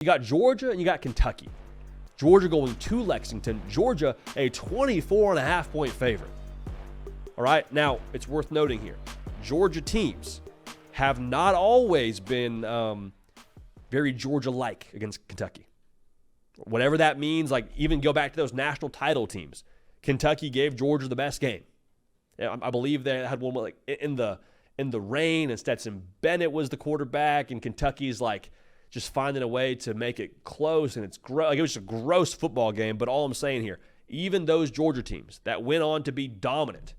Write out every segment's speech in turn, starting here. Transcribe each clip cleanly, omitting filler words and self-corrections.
You got Georgia and you got Kentucky. Georgia going to Lexington. Georgia, a 24.5-point favorite. All right, now it's worth noting here, Georgia teams have not always been very Georgia-like against Kentucky. Whatever that means, like even go back to those national title teams. Kentucky gave Georgia the best game. I believe they had one like in the rain, and Stetson Bennett was the quarterback, and Kentucky's like just finding a way to make it close, and it was just a gross football game. But all I'm saying here, even those Georgia teams that went on to be dominant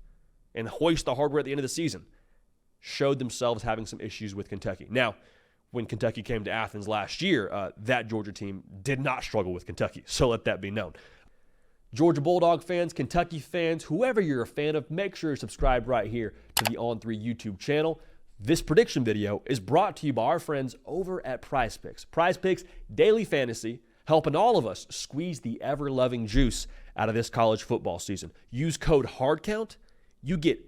and hoist the hardware at the end of the season showed themselves having some issues with Kentucky. Now, when Kentucky came to Athens last year, that Georgia team did not struggle with Kentucky, so let that be known. Georgia Bulldog fans, Kentucky fans, whoever you're a fan of, make sure you're subscribed right here to the On3 YouTube channel. This prediction video is brought to you by our friends over at Prize Picks. Prize Picks Daily Fantasy, helping all of us squeeze the ever-loving juice out of this college football season. Use code HARDCOUNT. You get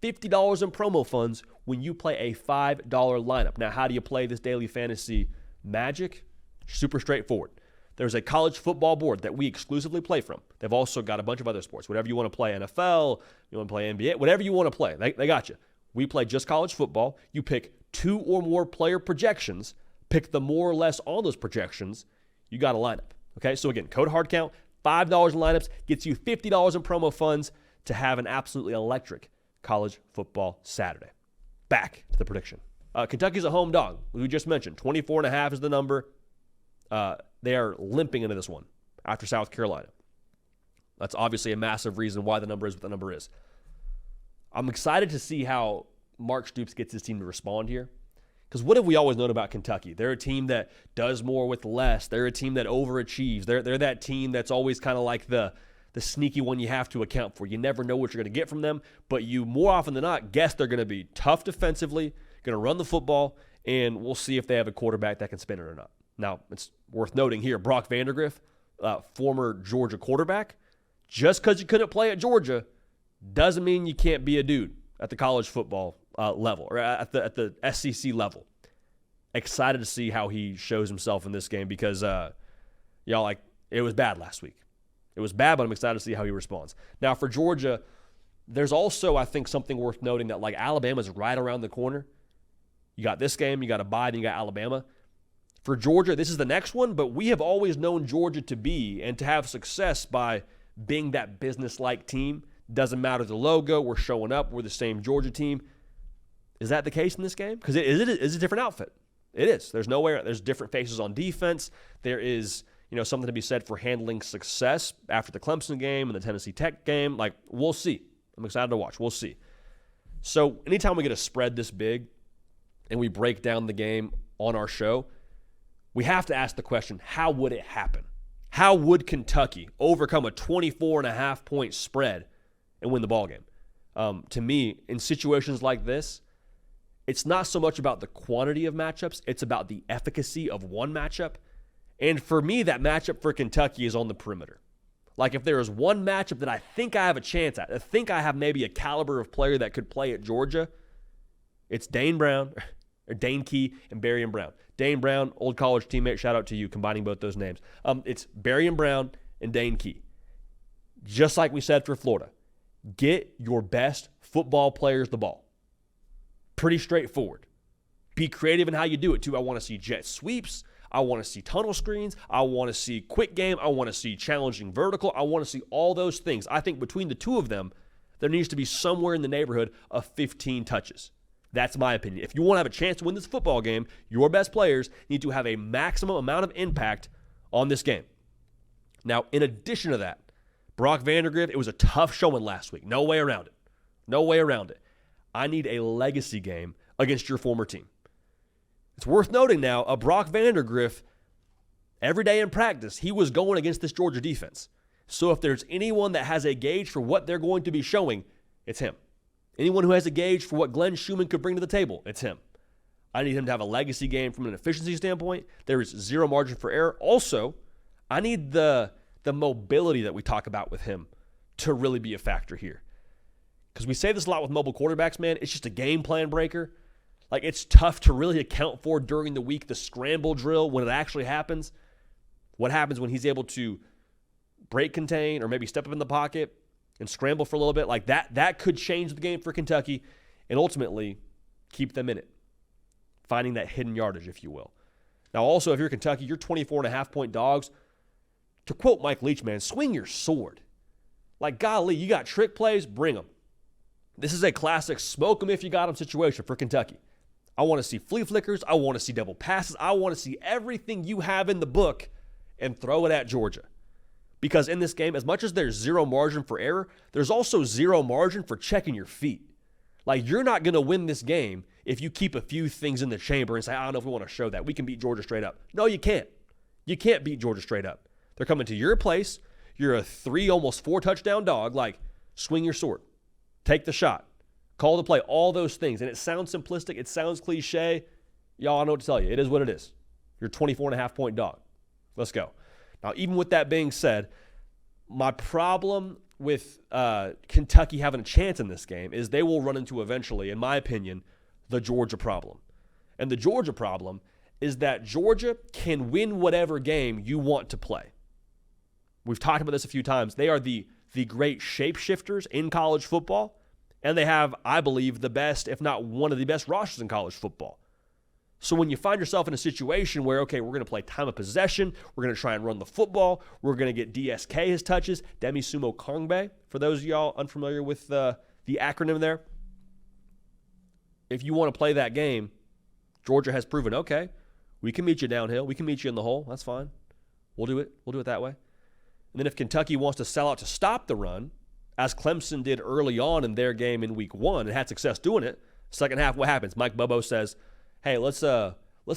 $50 in promo funds when you play a $5 lineup. Now, how do you play this daily fantasy magic? Super straightforward. There's a college football board that we exclusively play from. They've also got a bunch of other sports. Whatever you want to play, NFL, you want to play NBA, whatever you want to play, they got you. We play just college football. You pick 2 or more player projections, pick the more or less on those projections, you got a lineup. Okay, so again, code HARDCOUNT, $5 in lineups, gets you $50 in promo funds to have an absolutely electric college football Saturday. Back to the prediction. Kentucky's a home dog. We just mentioned 24.5 is the number. They are limping into this one after South Carolina. That's obviously a massive reason why the number is what the number is. I'm excited to see how Mark Stoops gets his team to respond here. Because what have we always known about Kentucky? They're a team that does more with less. They're a team that overachieves. They're that team that's always kind of like the sneaky one you have to account for. You never know what you're going to get from them, but you more often than not guess they're going to be tough defensively, going to run the football, and we'll see if they have a quarterback that can spin it or not. Now, it's worth noting here, Brock Vandagriff, former Georgia quarterback, just because you couldn't play at Georgia doesn't mean you can't be a dude at the college football level or at the SEC level. Excited to see how he shows himself in this game because, it was bad last week. It was bad, but I'm excited to see how he responds. Now, for Georgia, there's also, I think, something worth noting that, like, Alabama's right around the corner. You got this game, you got a bye, then you got Alabama. For Georgia, this is the next one, but we have always known Georgia to be and to have success by being that business-like team. Doesn't matter the logo, we're showing up, we're the same Georgia team. Is that the case in this game? Because it is a different outfit. It is. There's nowhere. There's different faces on defense. There is, something to be said for handling success after the Clemson game and the Tennessee Tech game. Like, we'll see. I'm excited to watch. We'll see. So anytime we get a spread this big and we break down the game on our show, we have to ask the question, how would it happen? How would Kentucky overcome a 24.5-point spread and win the ballgame? To me, in situations like this, it's not so much about the quantity of matchups, it's about the efficacy of one matchup. And for me, that matchup for Kentucky is on the perimeter. Like, if there is one matchup that I think I have a chance at, I think I have maybe a caliber of player that could play at Georgia, it's Dane Key and Berrien Brown. Dane Brown, old college teammate, shout out to you, combining both those names. It's Berrien Brown and Dane Key. Just like we said for Florida, get your best football players the ball. Pretty straightforward. Be creative in how you do it, too. I want to see jet sweeps. I want to see tunnel screens. I want to see quick game. I want to see challenging vertical. I want to see all those things. I think between the two of them, there needs to be somewhere in the neighborhood of 15 touches. That's my opinion. If you want to have a chance to win this football game, your best players need to have a maximum amount of impact on this game. Now, in addition to that, Brock Vandagriff, it was a tough showing last week. No way around it. No way around it. I need a legacy game against your former team. It's worth noting now, Brock Vandagriff, every day in practice, he was going against this Georgia defense. So if there's anyone that has a gauge for what they're going to be showing, it's him. Anyone who has a gauge for what Glenn Schumann could bring to the table, it's him. I need him to have a legacy game from an efficiency standpoint. There is zero margin for error. Also, I need the mobility that we talk about with him to really be a factor here. Because we say this a lot with mobile quarterbacks, man. It's just a game plan breaker. Like, it's tough to really account for during the week, the scramble drill, when it actually happens. What happens when he's able to break contain or maybe step up in the pocket and scramble for a little bit? Like, that could change the game for Kentucky and ultimately keep them in it, finding that hidden yardage, if you will. Now, also, if you're Kentucky, you're 24.5-point dogs. To quote Mike Leach, man, swing your sword. Like, golly, you got trick plays, bring them. This is a classic smoke them if you got them situation for Kentucky. I want to see flea flickers. I want to see double passes. I want to see everything you have in the book and throw it at Georgia. Because in this game, as much as there's zero margin for error, there's also zero margin for checking your feet. Like, you're not going to win this game if you keep a few things in the chamber and say, I don't know if we want to show that. We can beat Georgia straight up. No, you can't. You can't beat Georgia straight up. They're coming to your place. You're a 3, almost 4 touchdown dog. Like, swing your sword. Take the shot. Call the play. All those things. And it sounds simplistic. It sounds cliche. Y'all, I know what to tell you. It is what it is. You're a 24.5-point dog. Let's go. Now, even with that being said, my problem with Kentucky having a chance in this game is they will run into eventually, in my opinion, the Georgia problem. And the Georgia problem is that Georgia can win whatever game you want to play. We've talked about this a few times. They are the great shapeshifters in college football, and they have, I believe, the best, if not one of the best rosters in college football. So when you find yourself in a situation where, okay, we're going to play time of possession, we're going to try and run the football, we're going to get DSK his touches, Demi Sumo Kongbe, for those of y'all unfamiliar with the acronym there. If you want to play that game, Georgia has proven, okay, we can meet you downhill, we can meet you in the hole, that's fine. We'll do it that way. And then if Kentucky wants to sell out to stop the run, as Clemson did early on in their game in week 1 and had success doing it, second half, what happens? Mike Bobo says, hey, let's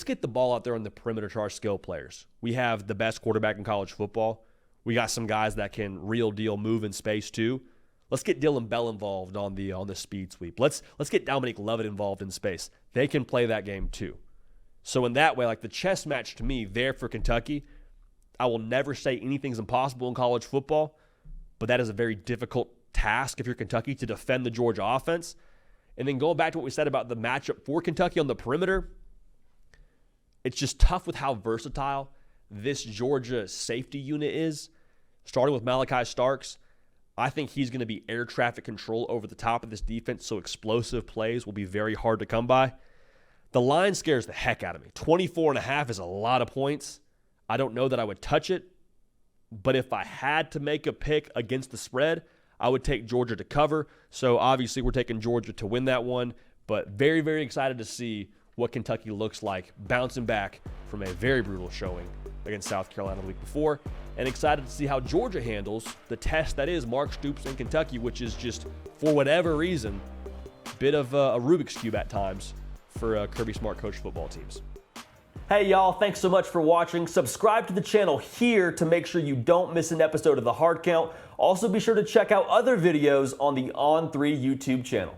get the ball out there on the perimeter to our skill players. We have the best quarterback in college football. We got some guys that can real deal move in space too. Let's get Dylan Bell involved on the speed sweep. Let's get Dominic Lovett involved in space. They can play that game too. So in that way, like the chess match to me there for Kentucky, I will never say anything's impossible in college football, but that is a very difficult task if you're Kentucky to defend the Georgia offense. And then going back to what we said about the matchup for Kentucky on the perimeter, it's just tough with how versatile this Georgia safety unit is. Starting with Malachi Starks, I think he's going to be air traffic control over the top of this defense, so explosive plays will be very hard to come by. The line scares the heck out of me. 24.5 is a lot of points. I don't know that I would touch it, but if I had to make a pick against the spread, I would take Georgia to cover. So obviously we're taking Georgia to win that one, but very, very excited to see what Kentucky looks like bouncing back from a very brutal showing against South Carolina the week before, and excited to see how Georgia handles the test that is Mark Stoops in Kentucky, which is just, for whatever reason, a bit of a Rubik's Cube at times for Kirby Smart coach football teams. Hey y'all, thanks so much for watching. Subscribe to the channel here to make sure you don't miss an episode of The Hard Count. Also be sure to check out other videos on the On3 YouTube channel.